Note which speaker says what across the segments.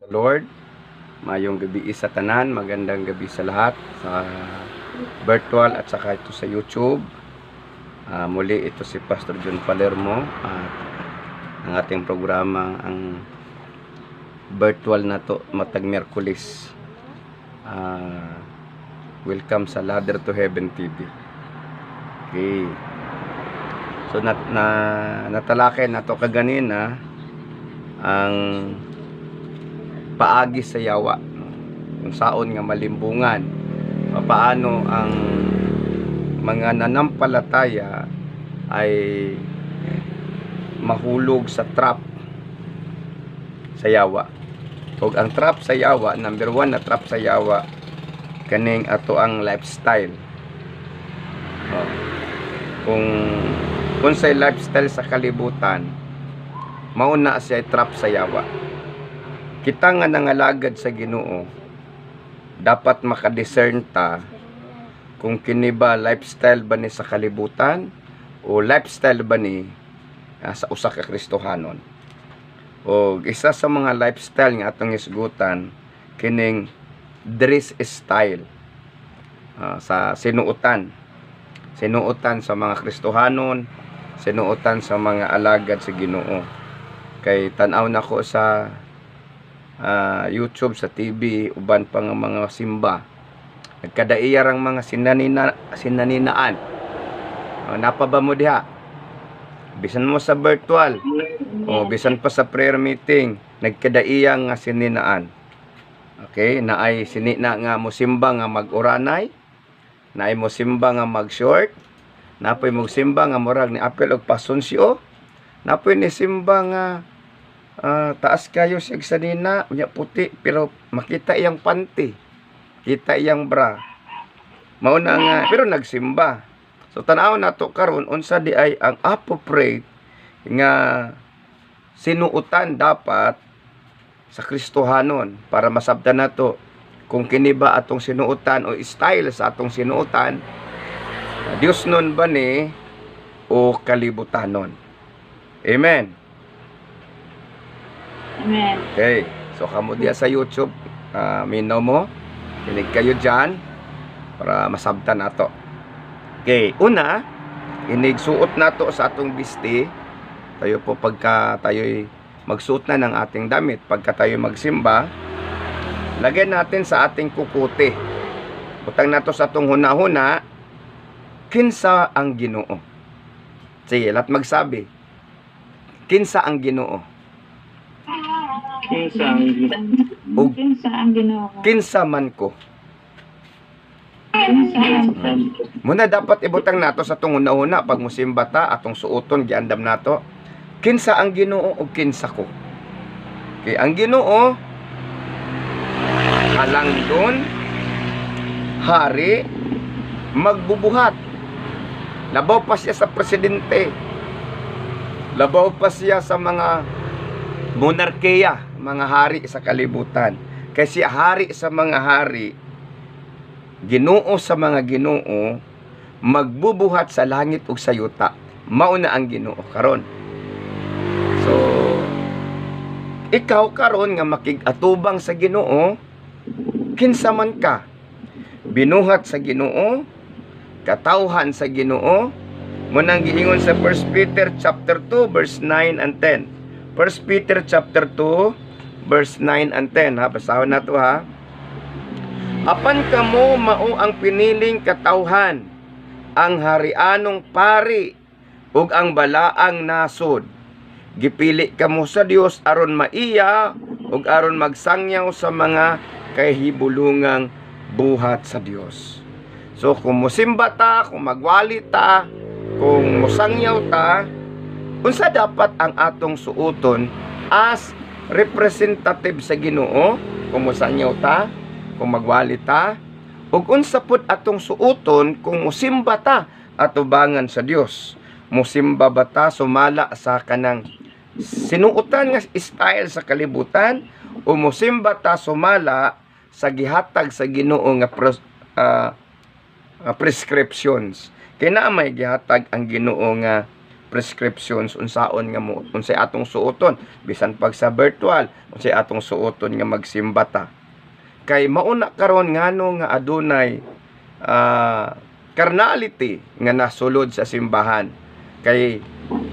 Speaker 1: Lord, mayong gabi sa tanan, magandang gabi sa lahat sa virtual at saka ito sa YouTube. Muli ito si Pastor John Palermo at ang ating programa ang virtual na to matag Miyerkules. Welcome sa Ladder to Heaven TV. Okay. So natalakay na to kaganina ang paagi sa yawa, kung saon nga malimbungan, paano ang mga nanampalataya ay mahulog sa trap sa yawa. Ug ang trap sa yawa, number 1 na trap sa yawa kaning ato ang lifestyle. Kung say lifestyle sa kalibutan, mauna siya trap sa yawa. Kita nga nangalagad sa Ginoo, dapat makadiscern ta kung kini ba lifestyle ba ni sa kalibutan o lifestyle ba ni sa usa ka Kristohanon. O isa sa mga lifestyle nga atong isgutan kining dress style sa sinuotan sa mga Kristohanon, sinuotan sa mga alagad sa Ginoo. Kay tan-aw nako sa YouTube, sa TV, uban pa nga mga simba, nagkadaiyar ang mga sinaninaan. Napaba mo diha, bisan mo sa virtual o bisan pa sa prayer meeting, nagkadaiyang nga sininaan. Okay, naay sinina nga mosimba nga mag-uranay, naay mosimba nga mag-short, napoy mosimba nga murag ni apel og pasonsyo, napoy ni simba nga taas kayo siya sa nina, unya puti, pero makita iyang panty, kita iyang bra. Mauna nga, pero nagsimba. So tanaw na to karon unsa di ay ang appropriate nga sinuutan dapat sa Kristohanon para masabtan nato kung kini ba atong sinuutan o style sa atong sinuutan, Dios nun ba ni o kalibutanon. Amen.
Speaker 2: Amen.
Speaker 1: Okay, so kamo diya sa YouTube, minaw mo, kinig kayo dyan para masabtan nato. Okay, una, inigsuot nato sa atong bisti. Tayo po pagka tayo'y magsuot na ng ating damit, pagka tayo magsimba, lagyan natin sa ating kukuti. Butang nato sa atong huna-huna, kinsa ang Ginoo. Sige, lahat magsabi. Kinsa ang Ginoo.
Speaker 2: Kinsa ang Ginoo.
Speaker 1: Kinsa man ko. Muna dapat ibutang nato sa atong una-una pag musimba ta atong suoton giandam nato. Kinsa ang Ginoo o kinsa ko. Okay, ang Ginoo halangdon, hari, magbubuhat. Labaw pa siya sa presidente. Labaw pa siya sa mga monarkiya, mga hari sa kalibutan. Kasi hari sa mga hari, Ginoo sa mga Ginoo, magbubuhat sa langit ug sa yuta. Mauna ang Ginoo karon. So, ikaw karon nga makig-atubang sa Ginoo, kinsa man ka, binuhat sa Ginoo, katawhan sa Ginoo, mo nang giingon sa 1 Peter chapter 2 verse 9 and 10. 1 Peter chapter 2 verse 9 and 10, ha, basahan na to, ha. Apan kamo mao ang piniling katawhan, ang harianong pari ug ang balaang nasod. Gipili kamo sa Dios aron maiya ug aron magsangyaw sa mga kahibulungang buhat sa Dios. So kung musimba ta, kung magwali ta, kung musangyaw ta, unsa dapat ang atong suoton as representative sa Ginoo, kung musangyaw ta, kung magwali ta, ug unsa pud atong suoton kung musimba ta atubangan sa Dios. Musimba ba ta sumala sa kanang sinuotan nga style sa kalibutan o musimba ta sumala sa gihatag sa Ginoo nga prescriptions. Kaya na may gihatag ang Ginoo nga prescriptions unsaon nga mo unsay atong suoton bisan pag sa virtual unsay atong suoton nga magsimba ta. Kay mauna karon ngano nga adunay carnality nga nasulod sa simbahan kay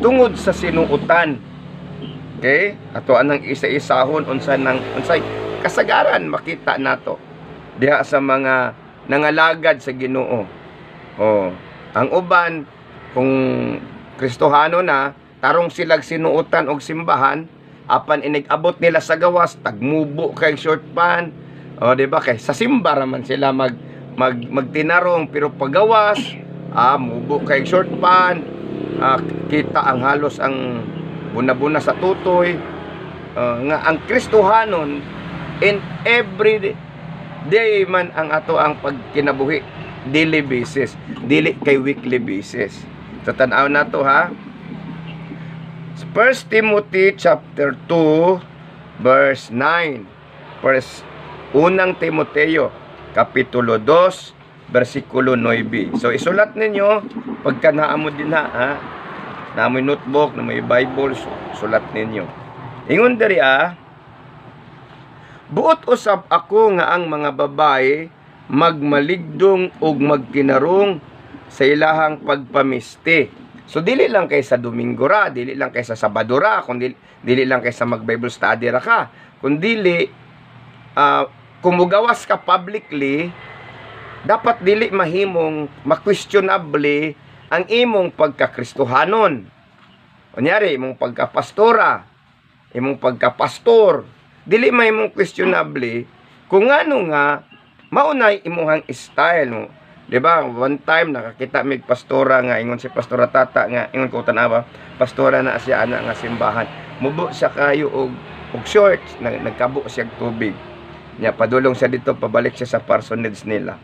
Speaker 1: tungod sa sinuotan. Okay? Ato anang isa-isahon unsay kasagaran makita nato diha sa mga nangalagad sa Ginoo. Oh, ang uban kung Kristohano na tarong silag sinuotan og simbahan apan inigabot nila sa gawas tagmubo kay short pan. Oh, di ba kay sa simba raman sila magtinarong pero pagawas mubo kay short pan. Kita ang halos ang buna-buna sa tutoy. Nga ang Kristohanon in every day man ang ato ang pagkinabuhi daily basis, dili kay weekly basis. So tan-aw na to ha. 1 Timothy chapter 2 verse 9. Unang Timoteo kapitulo 2 versikulo 9. So isulat ninyo pagka naamo din ha. Na may notebook, na may Bible, sulat ninyo. Ingon diri buot usab ako nga ang mga babae magmaligdong ug magtinarong sa ilahang pagpamisti. So dili lang kay sa Domingo ra, dili lang kay sa Sabado ra, kundi dili lang kay sa mag-Bible study ra ka, kundi kung mugawas ka publicly, dapat dili mahimong ma-questionable ang imong pagkakristohanon. Kunyari, imong pagkapastora, imong pagkapastor, dili mahimong questionable kung ano nga maunay imuhang style mo. Diba? One time nakakita mig pastora nga ingon si Pastora Tata nga ingon ko tanawa, pastora na siya ana nga simbahan. Mubo siya kayo og shorts, nagkabo siya tubig. Nya padulong siya dito, pabalik siya sa parsonage nila.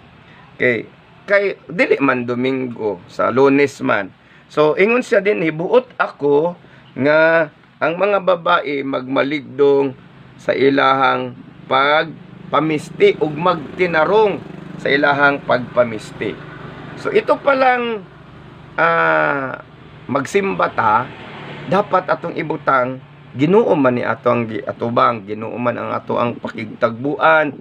Speaker 1: Okay. Kay dili man Domingo, sa Lunes man. So ingon siya din buot ako nga ang mga babae magmaligdong sa ilahang pagpamisti ug magtinarong sa ilahang pagpamisti. So ito palang magsimba ta, dapat atong ibutang Ginoo man ni atong atubang, Ginoo man ang ato ang pakigtagbuan.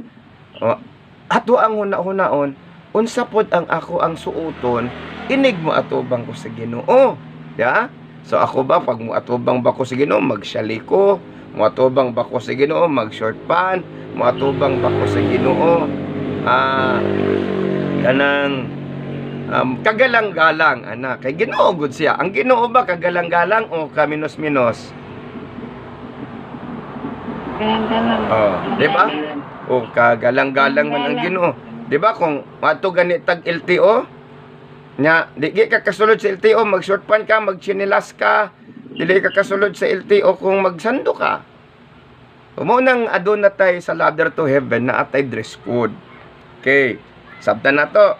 Speaker 1: Ato ang huna-hunaon, unsa pod ang ako ang suoton, inig mo atubang ko sa Ginoo. Ya? So ako ba pag mo atubang ba ko sa Ginoo, magsyali ko, mo atubang ba ko sa Ginoo, mag short pan, mo atubang ba ko sa Ginoo, kanang kagalang-galang ana kay Ginoo gud siya. Ang Ginoo ba kagalang-galang o kaminos-minos? Di ba? O kagalang-galang man ang Ginoo. Di ba kung ato gani tag LTO nya di ka kasulod sa LTO, mag short pan ka, mag chinelas ka, dili ka kasulod sa LTO kung magsando ka. Mo nang adun na tay sa ladder to heaven na atay dress code. Okay, sabtan na to.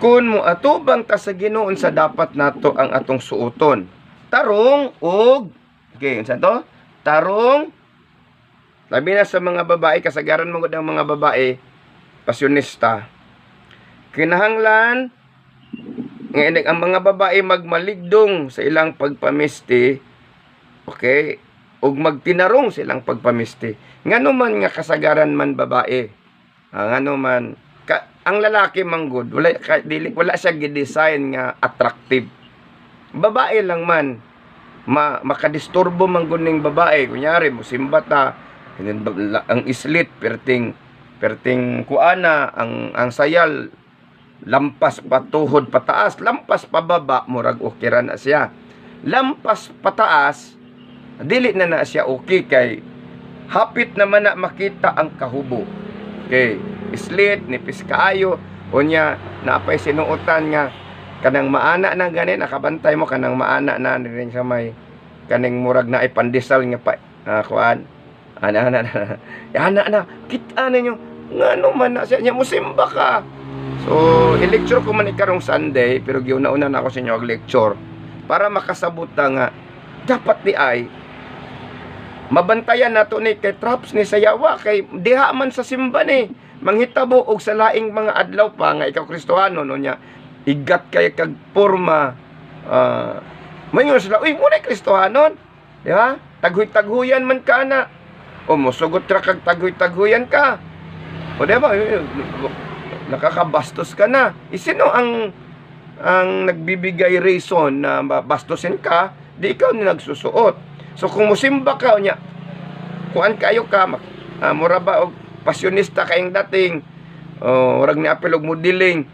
Speaker 1: Kun mo atubang ta sa Ginoo sa dapat nato ang atong suoton. Tarong og unsa to? Tarong. Labi na sa mga babae, kasagaran mo ang mga babae pasyonista. Kinahanglan nga ang mga babae magmaligdong sa ilang pagpamisti, okay, ug magtinarong sa ilang pagpamisti. Ngano man nga kasagaran man babae, ngano man ang lalaki manggod wala siya gi-design nga attractive. Babae lang man makadisturbo man gud ning babae, kunyari musimba ta ang islit perting kuana ang sayal lampas patuhod pataas, lampas pababa murag okay ra na siya. Lampas pataas dili na siya okay kay hapit naman na makita ang kahubo. Okay, islit nipis kaayo unya naapay sinuotan nga kanang maana na gani nakabantay mo kanang maana na rin sa may kaning murag na ay pandesal nga pa kuan ana kita ninyo ngano man na siya musimba ka. So i-lecture ko man karong Sunday pero giuna-una na ako sa inyo og lecture para makasabot nga dapat di ay mabantayan nato ni kay traps ni sayawa kay diha man sa simba ni manghitabo og sa laing mga adlaw pa nga ikaw Kristohano no nya igat kay kag porma mayon sila, uy, muna Kristohanon, di ba? Taghuy-taghuyan man ka na. O mosugot ra kag taghuy-taghuyan ka. O di ba? Nakakabastos ka na. Sino ang nagbibigay reason na bastusin ka? Di ikaw ni nagsusuot. So kung musimba ka niya, kuan kayo ka, mura ba og pasyonista kayong dating, warag ni apel og modeling.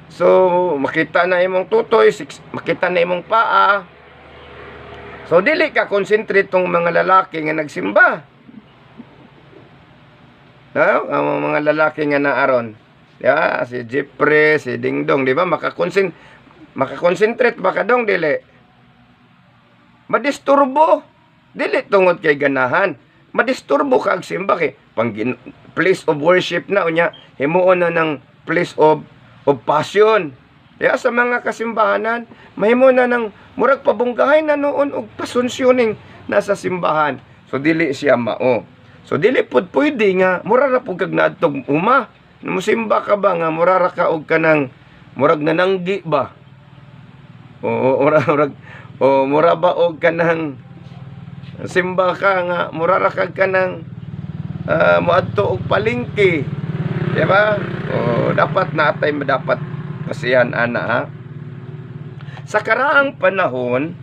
Speaker 1: So makita na imong tutoy, makita na imong paa. So dili ka concentrate tong mga lalaki nga nagsimba. Ang mga lalaki nga naaron. Ya, si Jeffrey, si Dingdong, di ba? Makakonsentrate ba ka dong, dili? Madisturbo. Dili tungod kay ganahan. Madisturbo ka ag simba kay place of worship na unya, himuon na ng place of passion. Kaya sa mga kasimbahanan, mahimo na ng murag pabunggahay na noon og pasunsyoning nasa simbahan. So dili siya mao. So dili pud pwede nga mura ra pud kag naadtog uma. Musimba ka ba nga mura ra ka og kanang murag nananggi ba? Mura ba og kanang simba ka nga mura ra kag kanang moadto og palengke. Di ba? Dapat natay dapat pasihan ana ha. Sa karaang panahon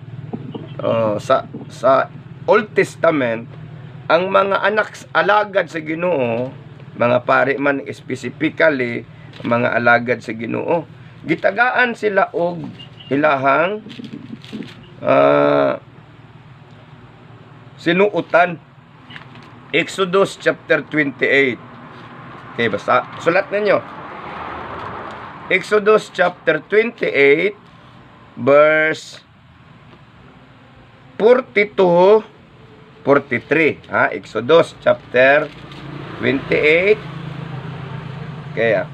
Speaker 1: sa Old Testament, ang mga anak alagad sa Ginoo, mga pari man specifically, mga alagad sa Ginoo, gitagaan sila og ilahang sinuutan. Exodus chapter 28. Okay, basta sulat ninyo. Exodus chapter 28 verse 42 43. Exodus chapter 28. Kaya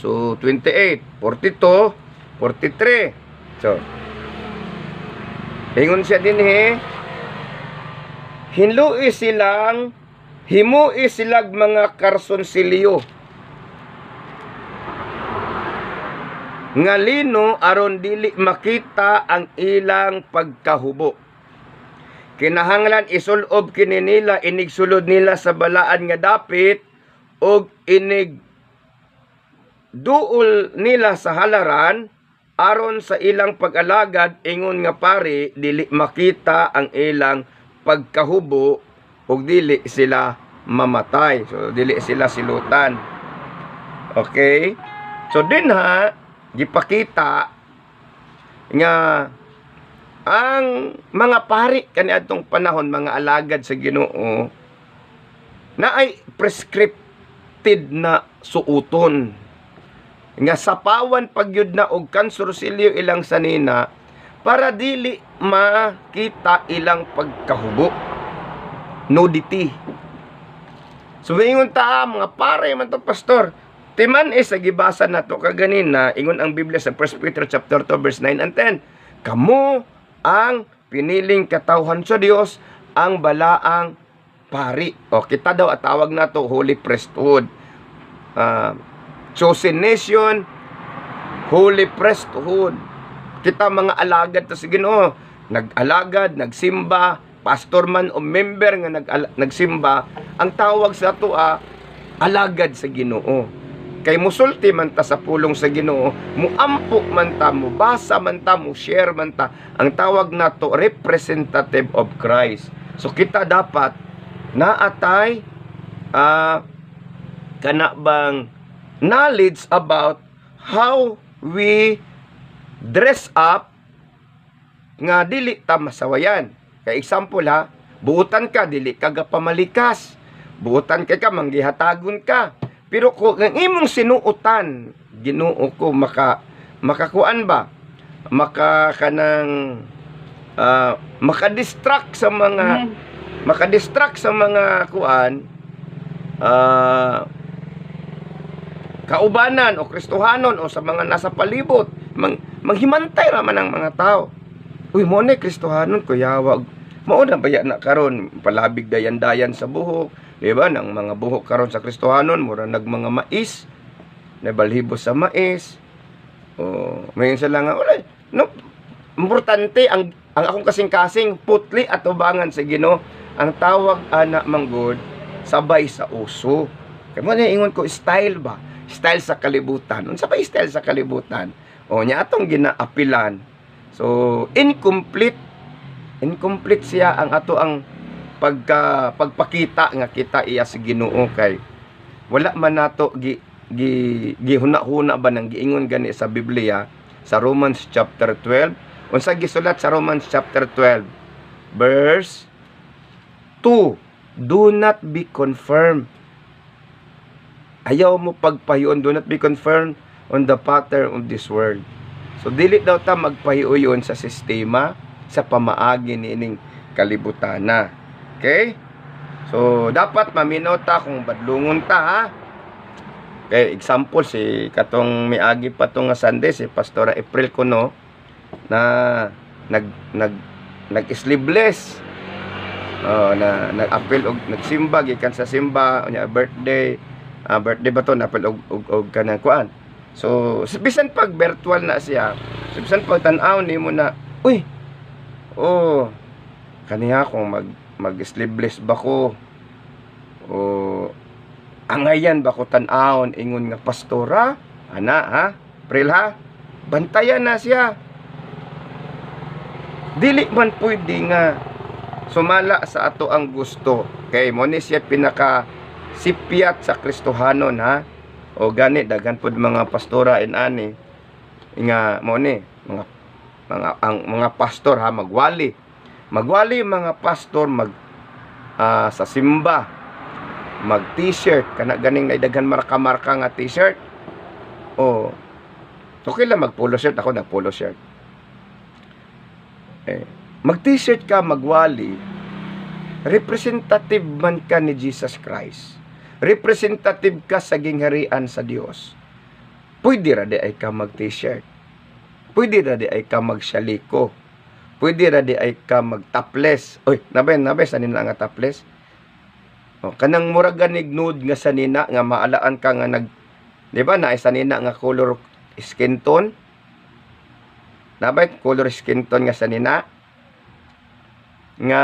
Speaker 1: so 28, 42, 43. So ingon siya din hinlui silang himui silag mga karsonsilyo ngalino aron dili makita ang ilang pagkahubo. Kinahanglan isulob kini nila inigsulod nila sa balaan nga dapit og inig duol nila sa halaran aron sa ilang pag-alagad ingon nga pari dili makita ang ilang pagkahubo ug dili sila mamatay. So dili sila silutan. Okay? So din gipakita nga ang mga pari kaniadtong panahon, mga alagad sa Ginoo, na ay prescripted na suuton nga sapawan pagyud na og kansorsilyo ilang sanina para dili makita ilang pagkahubo, nudity. So ingon ta mga pare man to pastor, timan sa gibasa nato kaganina, ingon ang Biblia sa 1 Peter chapter 2 verse 9 and 10. Kamo ang piniling katawhan sa Dios, ang balaang pari. O kita daw at tawag nato holy priesthood. Chosen nation, holy priesthood. Kita mga alagad ta sa Ginoo, nag-alagad, nagsimba, pastor man o member nga nagsimba, ang tawag sa ato alagad sa Ginoo. Kay musulti man ta sa pulong sa Ginoo, muampo man ta, mubasa man ta, share man ta, ang tawag nato representative of Christ. So kita dapat naatay kanabang knowledge about how we dress up nga dili ta masawayan. Kay example buutan ka dili ka pamalikas, buutan ka manggihatagon ka. Pero kung ang imong sinuutan, Ginoo ko makakuan ba? Makadistract sa mga kuan kaubanan o Kristohanon o sa mga nasa palibot, manghimantay raman ang mga tao. Uy, mo na Kristohanon ko yawag. Mao na baya na karon palabig dayan-dayan sa buhok. Diba? Nang mga buhok karon sa Kristohanon, mura nag mga mais, nabalhibo sa mais. Oh, may isa lang nga, wala, no, importante, ang akong kasing-kasing, putli at ubangan sa Ginoo, ang tawag ana manggod, sabay sa uso. Kaya mo na ingon ko, style ba? Style sa kalibutan. Unsa ba style sa kalibutan? O, niya atong ginaapilan. So, incomplete siya ang ato ang pagpakita nga kita iya sa Ginoo kay wala man nato gihuna-huna ba nang giingon gani sa Biblia sa Romans chapter 12. Unsa gisulat sa Romans chapter 12 verse 2, do not be confirmed. Ayaw mo pagpahiyon, do not be confirmed on the pattern of this world. So dili daw ta magpahiuyon sa sistema, sa pamaagi niining kalibutana. Okay? So dapat maminaw ta kung badlungon ta, ha. Okay, example si katong miagi pa tong nga Sunday si Pastora April Kuno na nag-sleeveless. Na nag-appeal og nagsimba gikan sa simba unya birthday ba to na-appeal og kanang kuan. So bisan pag virtual na siya, so, bisan pag tan-aw nimo na, uy, oh, kaniya kung mag-sleeveless ba ko, o angayan ba ko tan-awon ingon nga pastora, ana ha, April ha, bantayan na siya. Dili man pwede nga sumala sa ato ang gusto. Kay mo ni siya pinaka sipiat sa Kristohanon, ha. O gani daghan pud mga pastora and ani nga mo ni mga pastor, ha, magwali mga pastor sa simba mag t-shirt kana ganing naidaghan marka-marka nga t-shirt. O okay lang mag polo shirt, ako nag polo shirt. Mag t-shirt ka, magwali, representative man ka ni Jesus Christ, representative ka sa gingharian sa Dios. Pwede ra di ay ka mag t-shirt, pwede ra di ay ka magsyaliko, pwede ra di ay ka mag topless. Oy, nabay sanina nga topless. O, kanang murag ganig nude nga sanina nga maalaan ka nga di ba na sanina nga color skin tone, nabay color skin tone nga sanina nga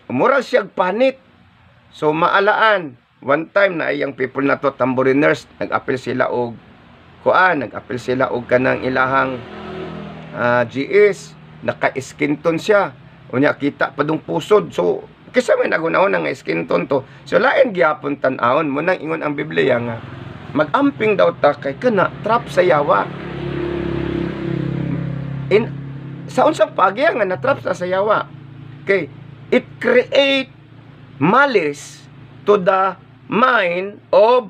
Speaker 1: mura siyang panit. So maalaan one time na iyang people na to tamboriners nag-appeal sila og nag-appeal sila og kanang ilahang GS naka-skin tone siya unya kita padung pusod. So kisa may nagunahon nga skin tone to, so lain gyapon tan-awon mo nang ingon ang Biblia nga mag-amping daw ta kay kana trap sa yawa. Sa unsang pagya nga na-trap sa sayawa, okay, it create malice to the mind of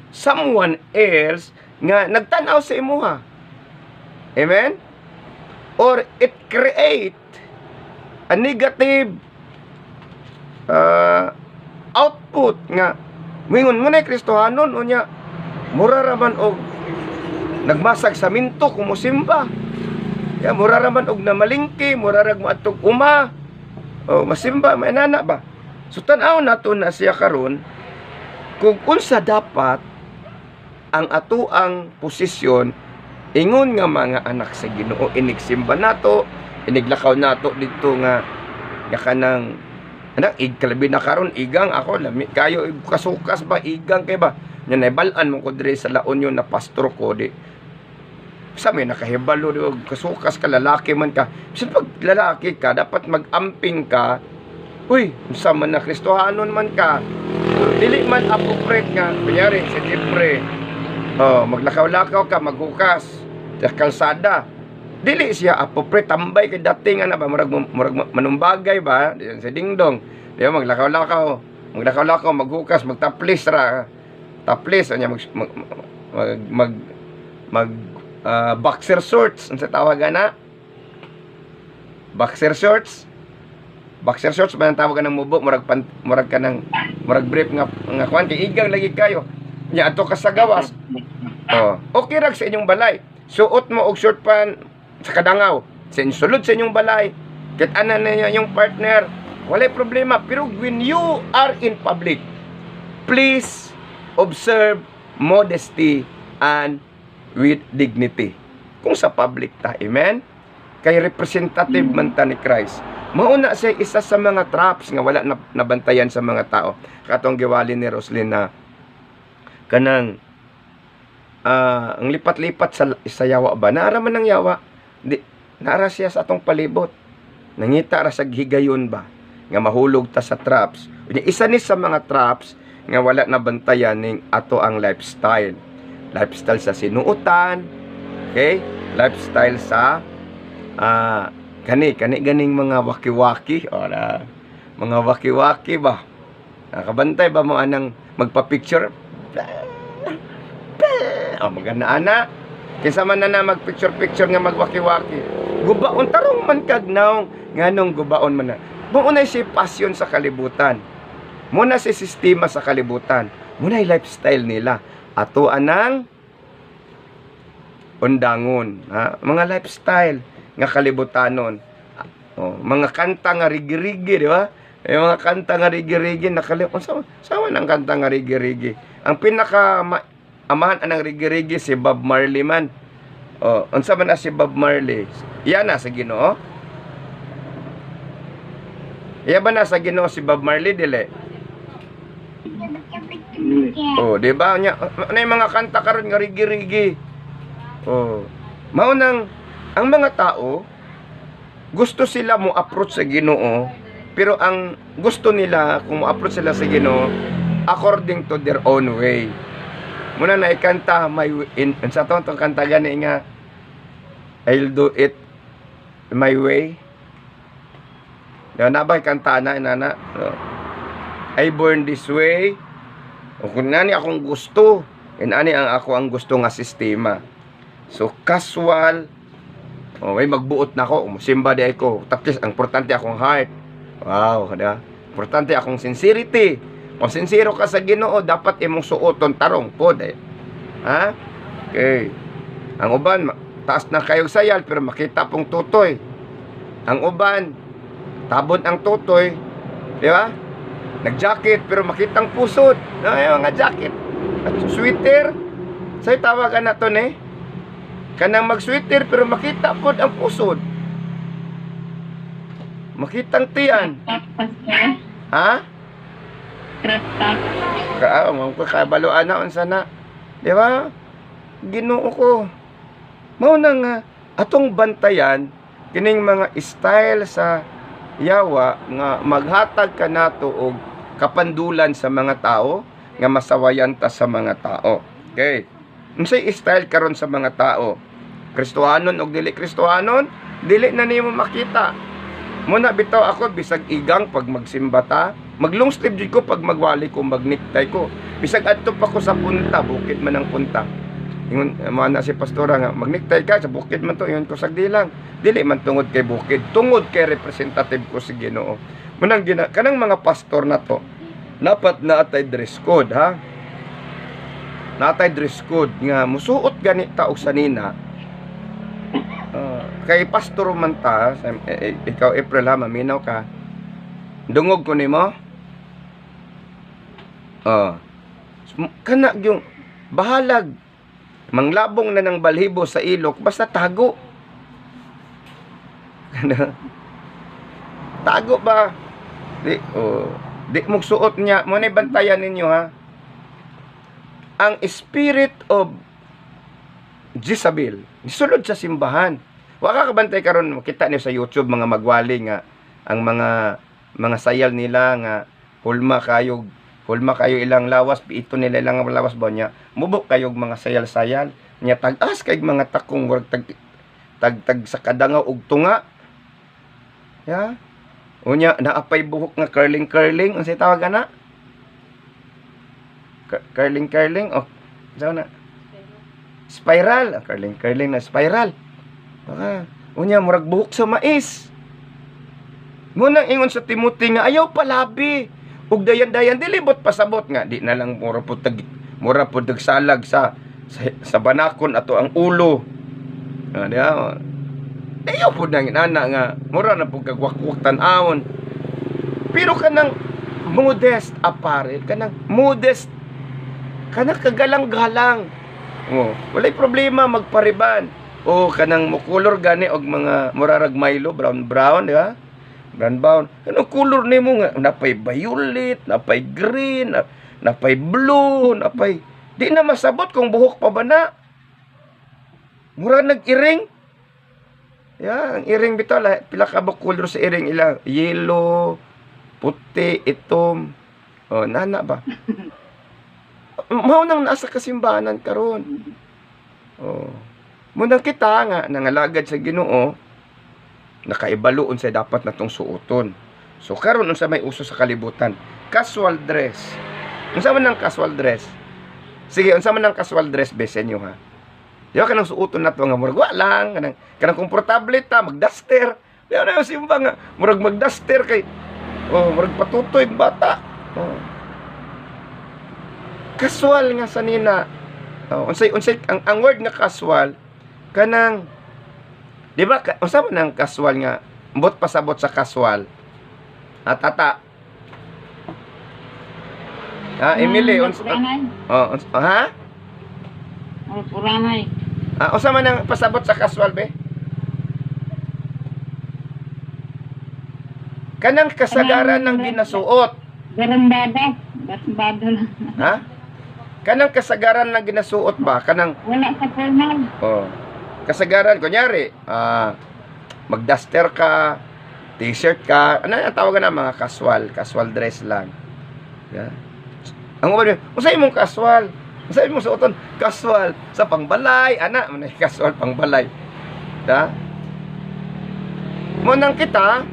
Speaker 1: someone else nga nagtanaw sa imuha. Amen? Or it create a negative output nga mingon mo na Kristohanon unya mura raman og nagmasag sa minto kumusimba. Ya mura raman og namalingki, mura rag moadtog uma. O masimba may nana ba. So tan-aw nato na siya karon kung unsa dapat ang atuang posisyon ingon nga mga anak sa Ginoo. Inigsimba nato, iniglakaw nato dito nga kanang anak igkalabi na karon igang ako lami kayo kasukas ba igang kay ba. Nya naibalan mo ko dire sa La Union na pastor ko di sa may nakahibalo di kasukas ka lalaki man ka. Bisan pag lalaki ka dapat mag-amping ka. Uy, unsa man na Kristohanon man ka. Dili man appropriate nga kunyari si libre. Maglakaw-lakaw ka maghukas sa kalsada. Dili siya appropriate tambay kay dating ana ba murag manumbagay ba sa dingdong. Di ba maglakaw-lakaw maghukas magtaplis ra. Taplis anya boxer shorts ang sa tawagan na boxer shorts ba ang tawagan ng mubo murag brief nga kwan kay igang lagi kayo nya ato ka sa gawas. Okay rag sa inyong balay suot mo og short pan sa kadangaw sa sulod sa inyong balay ket ana na yung partner walay problema. Pero when you are in public, please observe modesty and with dignity. Kung sa public ta, amen? Kay representative man ta ni Christ. Mauna siya isa sa mga traps nga wala na nabantayan sa mga tao. Katong giwali ni Roslyn na kanang ang lipat-lipat sa yawa ba? Naara man ng yawa. Naara siya sa atong palibot. Nangita ra sa higayon ba? Nga mahulog ta sa traps. Isa ni sa mga traps nga wala nabantayan ning ato ang lifestyle. Lifestyle sa sinuotan. Okay? Lifestyle sa ganing mga waki-waki o mga waki-waki ba? Nakabantay ba mo anang magpa-picture? O magana-ana. Kinsa man na magpicture-picture nga magwaki-waki. Gubaon tarong man kagnaw nganong gubaon man na. Muna si passion sa kalibutan. Muna si sistema sa kalibutan. Muna lifestyle nila. Ato anang undangon, mga lifestyle nga kalibutanon. Mga kanta nga rigi-rigi, di ba? Mga kanta nga rigi-rigi sawa ng kanta nga rigi-rigi. Ang pinaka amahan anang rigi-rigi si Bob Marley man. Unsa man na si Bob Marley? Iya na sa Ginoo. Iya ba na sa Ginoo si Bob Marley dili? Di ba nya nay mga kanta karon nga rigi-rigi. Maunang ang mga tao gusto sila mo approach sa Ginoo, pero ang gusto nila kung mo approach sila sa Ginoo according to their own way. Muna na ikanta my in sa tong kanta gani nga I'll do it my way. Na ba kanta na inana? I born this way. O kung nani akong gusto, inani ang ako ang gusto nga sistema. So casual. May magbuot na ako, simba di ako. Tapos ang importante akong heart. Wow, kada. Importante akong sincerity. Kung sincero ka sa Ginoo, dapat imong suoton tarong pod eh. Ha? Okay. Ang uban, taas na kayong sayal pero makita pong tutoy. Ang uban, tabon ang tutoy. Di ba? Nag-jacket pero makitang pusod. Yung mga jacket. At sweater. Sa'yo tawagan na to eh. Kanang mag-sweater pero makita pod ang pusod. Makitang tiyan. Ha? Kabaluan na unsa na. Di ba? Ginoo ko. Mao na nga atong bantayan kining mga style sa yawa nga maghatag kanato og kapandulan sa mga tao nga masawayan ta sa mga tao. Okay. Unsay style karon sa mga tao? Kristohanon og dili Kristohanon, dili na nimo makita. Muna bitaw ako bisag igang pag magsimba ta, maglong sleeve jud ko pag magwali ko, magniktay ko. Bisag adto pa ko sa punta, bukid man ang punta. Ingon man na si pastora nga, magniktay ka sa bukid man to, ingon ko sagdi lang. Dili man tungod kay bukid, tungod kay representative ko si Ginoo. Munang kanang mga pastor na to, dapat na atay dress code, ha? Natay dress code nga musuot gani ta og sanina. Kay pastor man ta, ikaw April ha, maminaw ka. Dungog ko nimo. Kana yung bahalag manglabong na ng balhibo sa ilok basta tago. Tago ba? Di mo suot niya, mo na bantayan ninyo ha. Ang spirit of Jezebel nisulod sa simbahan. Wa ka kabantay karon makita niyo sa YouTube mga magwali nga ang mga sayal nila nga hulma kayo ilang lawas, piito nila ilang lawas ba niya. Mubok kayog mga sayal-sayal nya tag-as kay mga takong wag tag sa kadangaw og tunga. Ya. Unya naapay buhok nga curling unsay tawag ana? Curling oh sao na spiral curling na spiral unya murag buhok sa mais mo nang ingon sa Timothy nga ayaw palabi ug dayan-dayan dilibot pasabot nga di na lang mura pud salag sa banakon ato ang ulo diya ayaw pud nang inana nga mura na pud kagwakwak tan-awon pero kanang modest apparel kanang modest kanang kagalang-galang Walay problema magpariban. O kanang mo color gani og mga murarag Milo brown, di ba? Brown. Anong color nimo nga napay violet, napay green, napay blue, napay di na masabot kung buhok pa ba na. Mura nag-iring. Ang iring bitaw pila ka ba color sa iring ilang yellow, puti, itom. Nana ba? Mao nang nasa kasimbahan karon. Munang kita nga nangalagad sa Ginoo, nakaibaloon sa dapat natong suoton. So karon unsa may uso sa kalibutan? Casual dress. Unsa man ang casual dress? Sige, unsa man ang casual dress besen nyo ha? Di ba kanang suoton nato nga murag wa lang, kanang komportable ta, magduster. Di ba na yung simba nga, murag magduster kay murag patutoy bata. Casual nga sanina. Unsay ang word nga casual kanang, di ba, unsa man ang casual nga, mbot pasabot sa casual. Tata. Emily, ha?
Speaker 2: Puranay.
Speaker 1: Unsa man ang pasabot sa casual, be? Kanang kasagaran ng ginasuot.
Speaker 2: Garambada lang.
Speaker 1: Ha? Kanang kasagaran ng ginasuot ba? Kanang
Speaker 2: Wala sa formal.
Speaker 1: kasagaran, kunyari, magduster ka, t-shirt ka, ano ang tawagan na mga casual dress lang. Yeah. Ang uban, usay mong casual, usay mong suoton, casual, sa pangbalay, casual pangbalay. Da? Munang kita,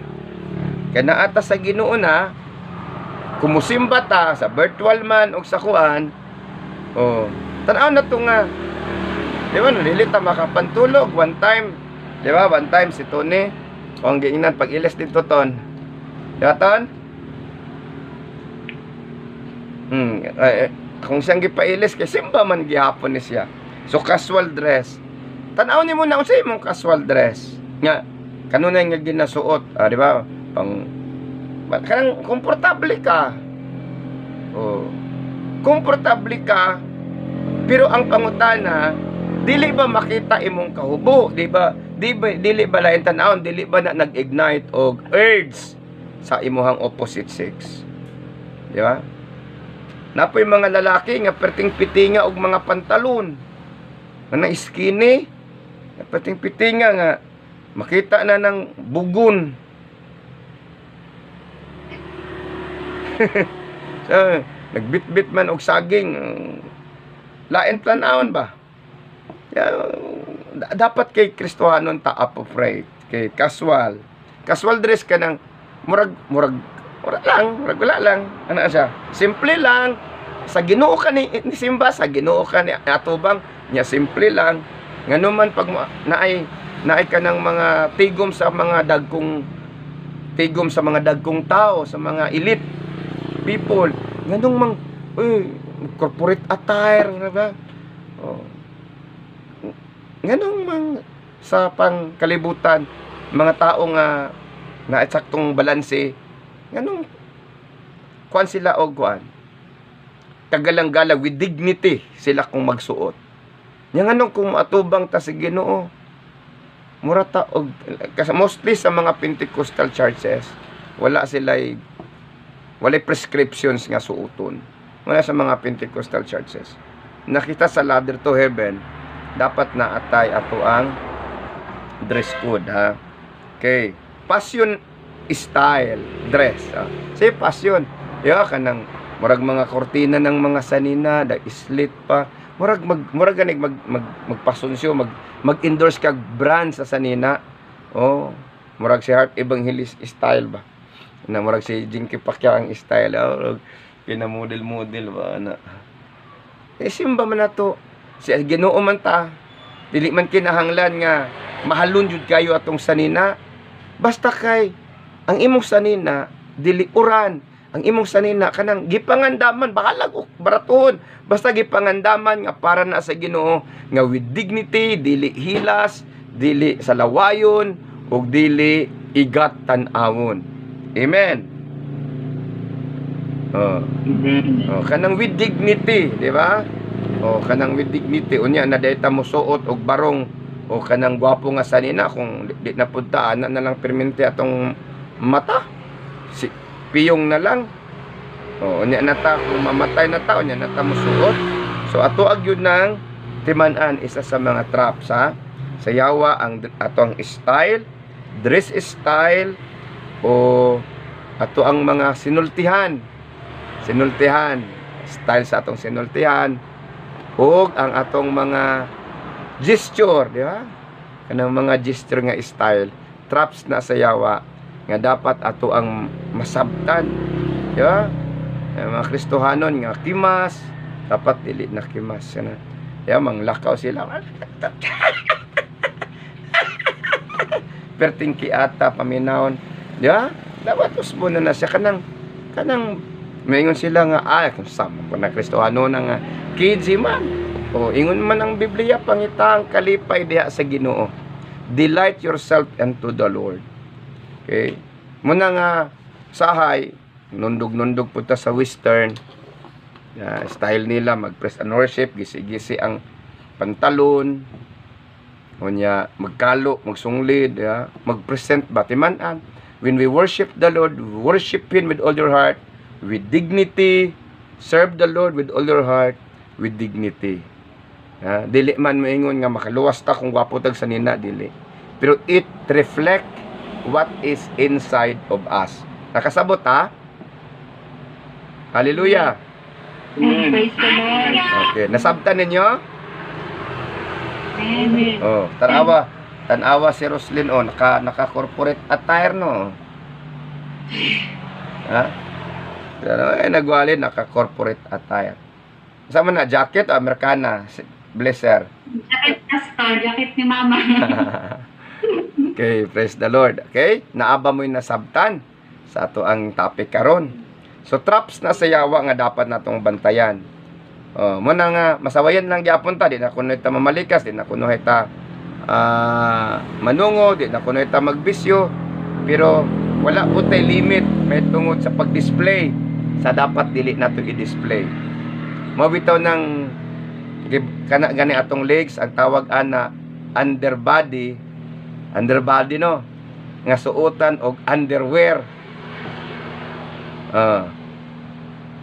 Speaker 1: kana ata sa Ginoo na, kumusimba ta, sa virtual man, o sa kuan, tanaw na to nga, di ba, nalilita makapantulog, one time, si Tony, ang giingnan, pag-ilis dito, Ton. Di ba, Ton? Kung siyang gipailis, kay simba man gihapon ni siya. So, casual dress. Tanaw ni mo na, unsay mong casual dress. Nga, kanunay nga ginasuot, di ba, kanang komportable ka. Komportable ka, pero ang pangutana, dili ba makita imong kahubo, di ba? Dili ba lain tanawon, dili ba na nag-ignite og urge sa imuhang opposite sex? Di ba? Napoy mga lalaki nga perting-pitinga og mga pantalon nga skinny, perting-pitinga nga makita na ng bugon. So, nagbitbit man og saging, lain planawon ba? Dapat kay Kristohanon ta appropriate, kay casual dress ka ng murag wala lang, ano siya, simple lang, sa Ginoo ka ni simba, sa Ginoo ka ni atubang nya, simple lang, nganuman pag naay ka ng mga tigom sa mga dagkong tao, sa mga elite people, nganong mang corporate attire, diba? Nganong mang sa pangkalibutan, mga tao nga na eksaktong balanse, nganong kuan sila og kuan kagalang-galang with dignity sila kung magsuot. Nya nganong kung atubang ta sa Ginoo, mura ta og mostly sa mga Pentecostal churches, walay prescriptions nga suoton. Wala sa mga Pentecostal churches. Nakita sa ladder to heaven, dapat na atay ato ang dress code, ha. Okay. Passion style dress. Say passion. Kanang murag mga kortina ng mga sanina, slit pa. Murag ganig magpasunsyo, mag-endorse kag brand sa sanina. Murag si Heart Evangelist style ba. Na murag si Jinky Pacquiao ang style, pinamodel ba na. Simba man nato. Si Ginoo man ta. Dili man kinahanglan nga mahalon jud kayo atong sanina. Basta kay ang imong sanina dili uran, ang imong sanina kanang gipangandaman, bahalag baratuhon, basta gipangandaman nga para na sa Ginoo nga with dignity, dili hilas, dili salawayon, ug dili igat tan-awon. Amen. Kanang with dignity, di ba? O kanang with dignity unya na dayta mo suot og barong o kanang gwapo nga sanina kung di na punta ana na lang permente atong mata. Si piyong na lang. O unya na ta kung mamatay na ta unya na ta mo suot. So ato ag yun nang timan-an isa sa mga traps ha. Sayawa ang atong style, dress style o ato ang mga sinultihan style sa atong sinultihan o ang atong mga gesture, di ba? Kanang mga gesture nga style, traps na sayawa nga dapat ato ang masabtan, di ba? Mga Kristohanon nga kimas, dapat dili na kimas kana. Ya manglakaw sila. Pertingki ata paminawon, di ba? Dapat usbo na siya kanang maingon sila nga kung sama ko na Kristohano na nga kids man o ingon man ang Biblia pangitang kalipay diha sa Ginoo, delight yourself unto the Lord. Okay, muna nga sahay nundog punta sa western style nila, mag-praise and worship, gisi-gisi ang pantalon unya magkalo, magsunglid, mag-present batiman-an. When we worship the Lord, worship Him with all your heart, with dignity. Serve the Lord with all your heart, with dignity. Dili man maingon nga makaluwas ta kung gwapo tag sanina, dili. Pero it reflect what is inside of us. Nakasabot ha? Hallelujah.
Speaker 2: Praise the Lord.
Speaker 1: Okay, nasabtan ninyo?
Speaker 2: Amen.
Speaker 1: Oh, tanawa si Roslyn naka corporate attire no. Ha? Nagwali naka corporate attire. Sama na jacket o Americana, blazer.
Speaker 2: Jacket pastor, jacket ni mama.
Speaker 1: Okay, praise the Lord. Okay? Naaba mo yung nasabtan sa ato ang topic karon. So traps na sayawa nga dapat natong bantayan. Muna nga masawayan lang gyapon ta, di na kuno ta mamalikas, di na kuno ta manungo, di na kuno ta magbisyo, pero wala po tay limit may tungod sa pag-display sa dapat dili nato i-display. Mabitaw ng kana gani atong legs ang tawag ana underbody no nga suotan og underwear.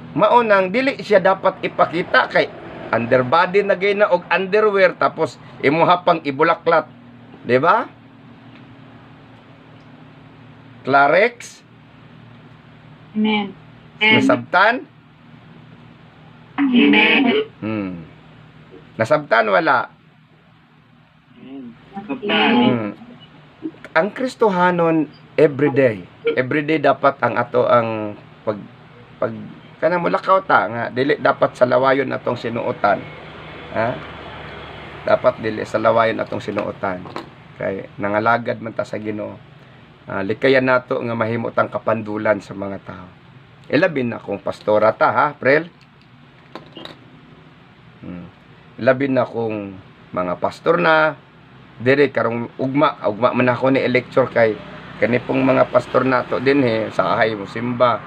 Speaker 1: Maunang dili siya dapat ipakita kay underbody na gay na og underwear tapos imuha pang ibulaklat, di ba? Clarex
Speaker 2: Amen.
Speaker 1: nasabtan?
Speaker 2: Amen.
Speaker 1: Nasabtan wala? Ang Kristohanon everyday dapat ang ato ang pag kanang mulakaw ta nga dili dapat sa lawayon atong sinuotan. Dapat dili sa lawayon atong sinuotan. Kay nangalagad man ta sa Ginoo. Likayan nato nga mahimo tang kapandulan sa mga tao. Ilabin na kung pastora ta ha, Prel. Ilabin na kung mga pastor na dire karong ugma man ako ni lecture kay kani pong mga pastor nato din sa ahay mo simba.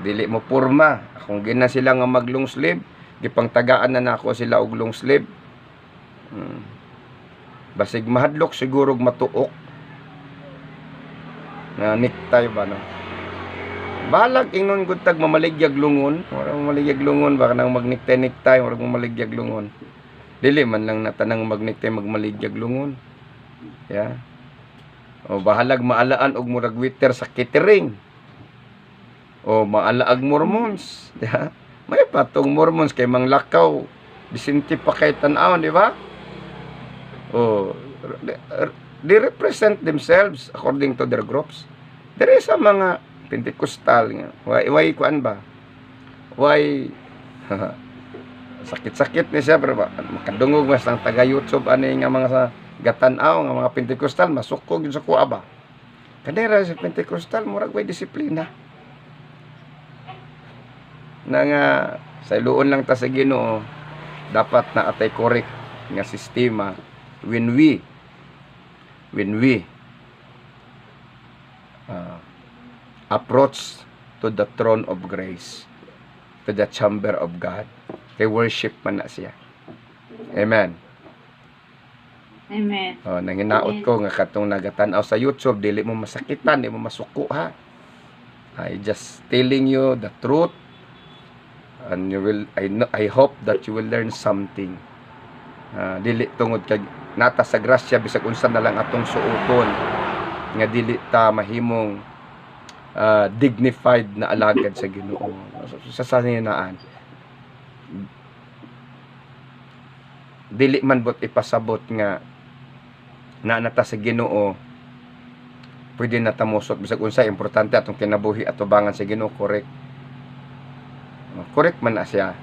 Speaker 1: Dili mo purma kung gina sila nga mag long sleeve, gipangtagaan na nako sila og long sleeve. Basig mahadlok siguro matuok na necktie ba no. Balag ingnon gud tag mamaligyag lungon, wala mamaligyag lungon baka nang magnecktie wala mamaligyag lungon. Dili man lang natanang magnecktie magmaligyag lungon. O bahalag maalaan og murag waiter sa catering. O maalaag Mormons, may patong Mormons kay manglakaw bisinti pa kay tan-aw, di ba? O they represent themselves according to their groups. There is sa mga Pentecostal nga why kuan ba? Why sakit-sakit ni siya pero makadungog mas ang taga YouTube ani nga mga sa gatan-aw nga mga Pentecostal masukog sa kuha ba? Kanira sa Pentecostal murag way disiplina. Na nga sa iluon lang ta sa Ginoo dapat na atay correct nga sistema when we approach to the throne of grace. to the chamber of God. Kay worship man na siya. Amen.
Speaker 2: Amen.
Speaker 1: Oh, nanginaot ko nga katong nagatanaw sa YouTube, dili mo masakitan, di mo masuko ha. I just telling you the truth, and you will, I hope that you will learn something. Dili tungod kay nata sa grasya bisag unsa na lang atong suoton nga dili ta mahimong dignified na alagad sa Ginoo. Sa saninaan, dili man bot ipasabot nga nata sa Ginoo pwede na tamusot bisag unsa. Importante atong kinabuhi at tubangan sa Ginoo, correct man na siya.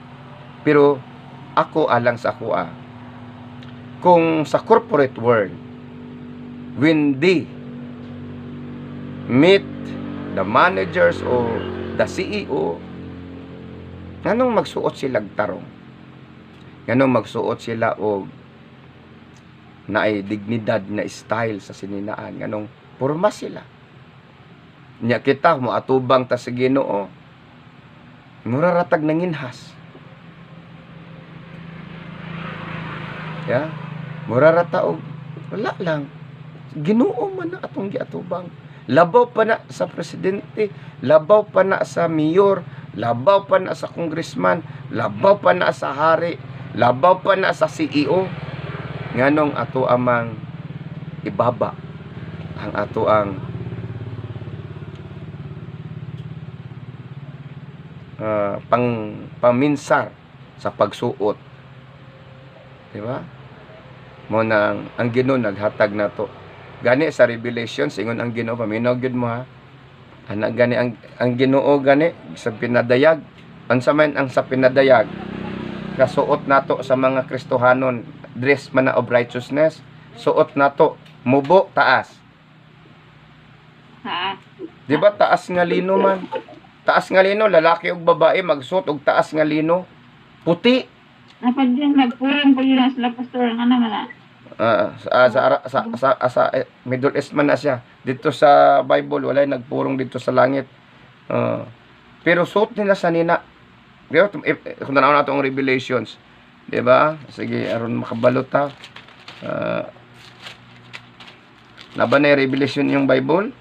Speaker 1: Pero ako alang sa ako kung sa corporate world, when they meet the managers o the CEO, nganong magsuot sila tarong, nganong magsuot sila og naay dignidad na style sa sininaan, nganong porma sila. Nya kita mo atubang ta sa Ginoo, muraratag nanginhas. Ya, murarata og wala lang. Ginoo man na atong giatubang. Labaw pa na sa presidente, labaw pa na sa mayor, labaw pa na sa congressman, labaw pa na sa hari, labaw pa na sa CEO. Nganong ato amang ibaba ang ato ang paminsar sa pagsuot, di ba? Mo nang ang Ginoo naghatag nato gani sa Revelation, ingon ang Ginoo, paminaw gyud mo ha, ana gani ang Ginoo gani sa pinadayag, unsa man ang sa pinadayag kasuot nato sa mga Kristohanon, dress man na of righteousness, suot nato mubo taas. Di ba taas nga lino man? Taas nga lino, lalaki ug babae magsuot og taas nga lino puti.
Speaker 2: Napag din nagpurong ko yun sila pastor nga naman
Speaker 1: sa Middle East man na siya. Dito sa Bible walay nagpurong dito sa langit. Pero suot nila sa nina. Di ba? Kung tanaw nato ang Revelations, di ba? Sige, aron makabalot ta. Laban na yung Revelation yung Bible.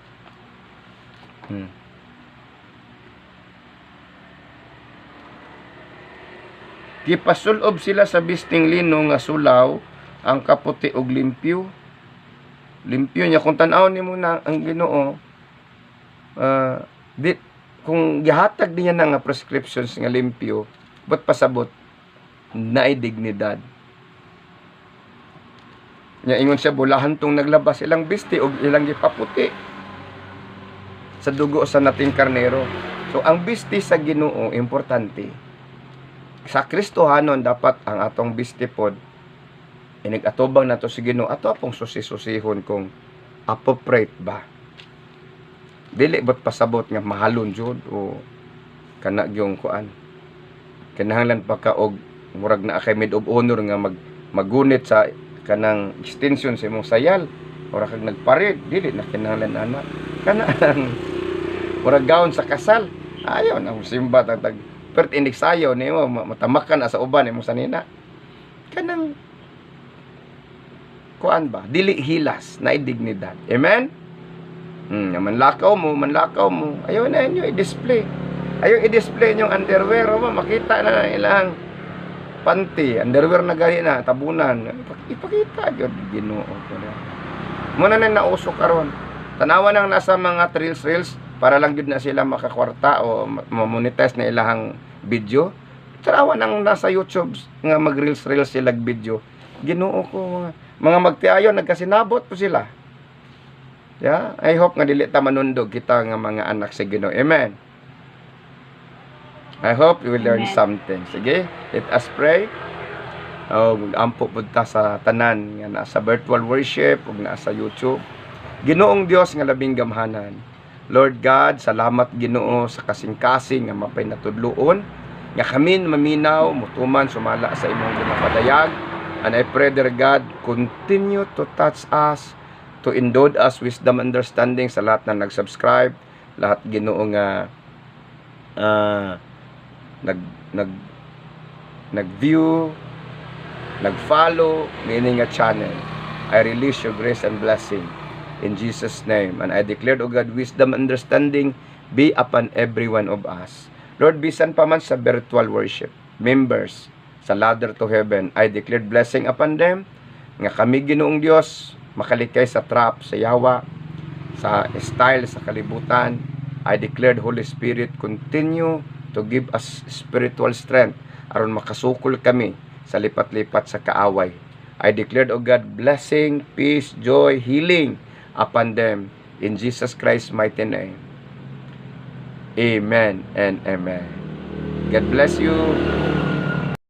Speaker 1: Gipasulob sila sa bisting lino nga sulaw, ang kaputi og limpyo. Limpyo niya kung tan-aw nimo na ang Ginoo, kung gihatag niya na nga prescriptions nga limpyo, but pasabot naay dignidad. Nya ingon siya, bulahan tong naglabas ilang bisti og ilang gipaputi sa dugo sa nating karnero. So ang bisti sa Ginoo importante. Sa Kristohanon dapat ang atong bisti pod inig-atubang nato sa Ginoo, ato apong susi-susihon kung appropriate ba. Dili bot pasabot nga mahalon jud o kana gyung kuan. Kinahanglan pa ka og murag na kay maid of honor nga magunit sa kanang extension sa imong sayal, ora kag nagpared, dili na kinahanglan ana. Kana murag gaon sa kasal. Ayaw na simba tag pero indiksayo nimo matamakan sa uban nimo sanina. Kanang kuan ba? Dili hilas na dignidad. Amen. Manlakaw mo. Ayaw na inyo i-display. Ayaw i-display yung underwear mo, makita na ilang panty, underwear na gani na tabunan. Ipakita gyud Ginoo ko. Muna na nauso karon. Tanawa nang nasa mga reels para lang gyud na sila makakwarta o monetize na ilahang video. Tarawa nang nasa YouTube nga mag-reels sila video. Ginoo ko mga magtiayon nagkasinabot po sila. Yeah, I hope nga dili ta manundog kita nga mga anak sa Ginoo. Amen. I hope you will learn something. Sige, let us pray. Ampo pud ta sa tanan nga nasa virtual worship ug nasa YouTube. Ginoong Dios nga labing gamhanan. Lord God, salamat Ginoo sa kasing-kasing nga mapay natudloon nga kami maminaw mutuman sumala sa imong ginapadayag. And I pray, dear God, continue to touch us, to endowed us wisdom and understanding sa lahat na nag-subscribe, lahat Ginoo nga nag nag-view, nag-follow, meaning a channel. I release your grace and blessing in Jesus' name. And I declare, O God, wisdom, understanding be upon every one of us. Lord, bisan pa man sa virtual worship, members sa ladder to heaven, I declare blessing upon them, nga kami Ginoong Diyos, makalikay sa trap, sa yawa, sa style, sa kalibutan. I declared, Holy Spirit, continue to give us spiritual strength aron makasukol kami sa lipat-lipat sa kaaway. I declared, O God, blessing, peace, joy, healing upon them in Jesus Christ's mighty name. Amen and amen. God bless you.